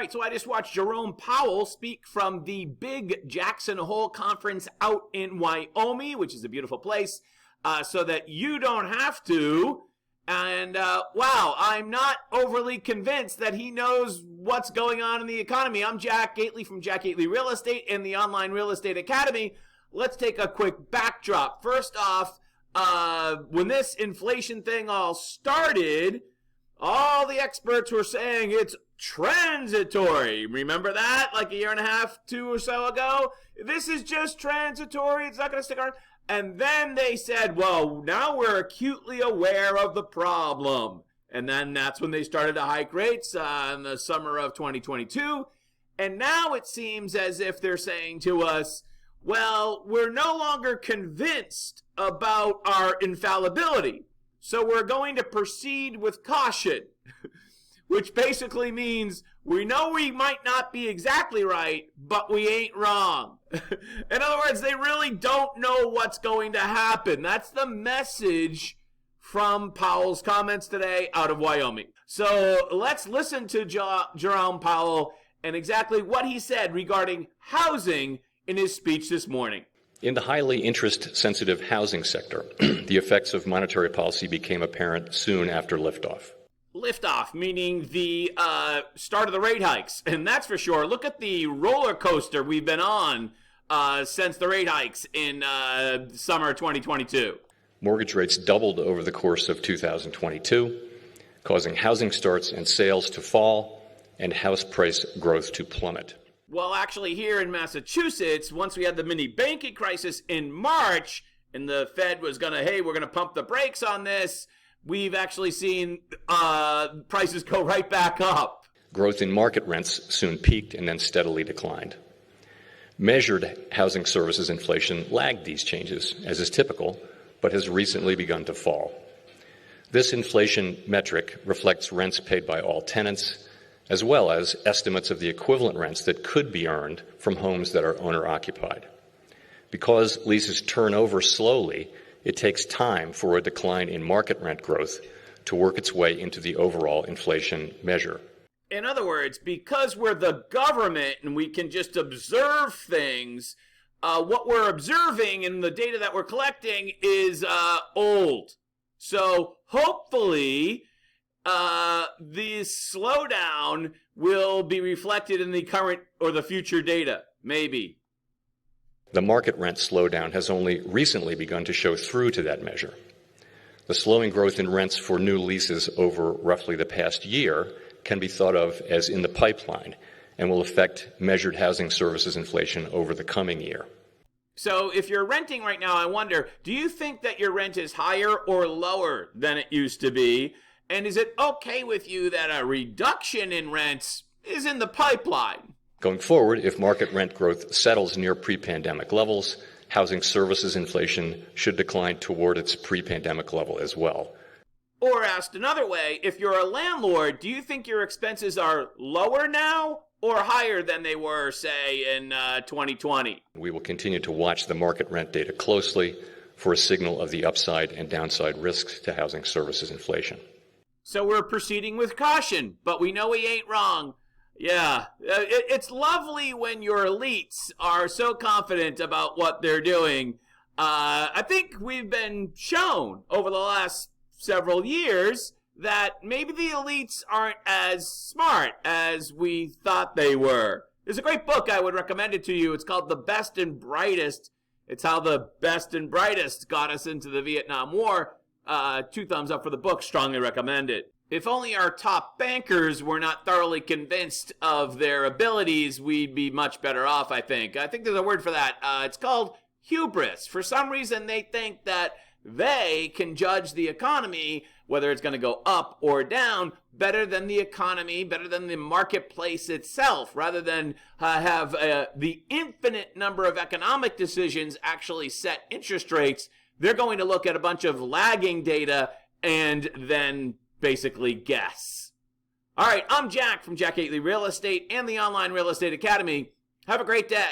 right, so I just watched Jerome Powell speak from the big Jackson Hole conference out in Wyoming, which is a beautiful place, so that you don't have to. And wow, I'm not overly convinced that he knows what's going on in the economy. I'm Jack Gately from Jack Gately Real Estate and the Online Real Estate Academy. Let's take a quick backdrop. First off, when this inflation thing all started, all the experts were saying it's transitory. Remember that? Like a year and a half, 2 or so ago? This is just transitory. It's not going to stick around. And then they said, well, now we're acutely aware of the problem. And then that's when they started to hike rates in the summer of 2022. And now it seems as if they're saying to us, well, we're no longer convinced about our infallibility. So we're going to proceed with caution, which basically means we know we might not be exactly right, but we ain't wrong. In other words, they really don't know what's going to happen. That's the message from Powell's comments today out of Wyoming. So let's listen to Jerome Powell and exactly what he said regarding housing in his speech this morning. In the highly interest-sensitive housing sector, the effects of monetary policy became apparent soon after liftoff. Liftoff, meaning the start of the rate hikes, and that's for sure. Look at the roller coaster we've been on since the rate hikes in summer 2022. Mortgage rates doubled over the course of 2022, causing housing starts and sales to fall and house price growth to plummet. Well, actually, here in Massachusetts, once we had the mini banking crisis in March, and the Fed was going to, hey, we're going to pump the brakes on this, we've actually seen prices go right back up. Growth in market rents soon peaked and then steadily declined. Measured housing services inflation lagged these changes, as is typical, but has recently begun to fall. This inflation metric reflects rents paid by all tenants, as well as estimates of the equivalent rents that could be earned from homes that are owner-occupied. Because leases turn over slowly, it takes time for a decline in market rent growth to work its way into the overall inflation measure. In other words, because we're the government and we can just observe things, what we're observing in the data that we're collecting is old. So hopefully this slowdown will be reflected in the current or the future data, maybe. The market rent slowdown has only recently begun to show through to that measure. The slowing growth in rents for new leases over roughly the past year can be thought of as in the pipeline and will affect measured housing services inflation over the coming year. So if you're renting right now, I wonder, do you think that your rent is higher or lower than it used to be? And is it okay with you that a reduction in rents is in the pipeline? Going forward, if market rent growth settles near pre-pandemic levels, housing services inflation should decline toward its pre-pandemic level as well. Or asked another way, if you're a landlord, do you think your expenses are lower now or higher than they were, say, in 2020? We will continue to watch the market rent data closely for a signal of the upside and downside risks to housing services inflation. So we're proceeding with caution, but we know we ain't wrong. Yeah, it's lovely when your elites are so confident about what they're doing. I think we've been shown over the last several years that maybe the elites aren't as smart as we thought they were. There's a great book, I would recommend it to you. It's called The Best and Brightest. It's how the best and brightest got us into the Vietnam War. 2 thumbs up for the book, strongly recommend it. If only our top bankers were not thoroughly convinced of their abilities, we'd be much better off, I think. I think there's a word for that. It's called hubris. For some reason, they think that they can judge the economy, whether it's going to go up or down, better than the economy, better than the marketplace itself, rather than have the infinite number of economic decisions actually set interest rates. They're going to look at a bunch of lagging data and then basically guess. All right, I'm Jack from Jack Gately Real Estate and the Online Real Estate Academy. Have a great day.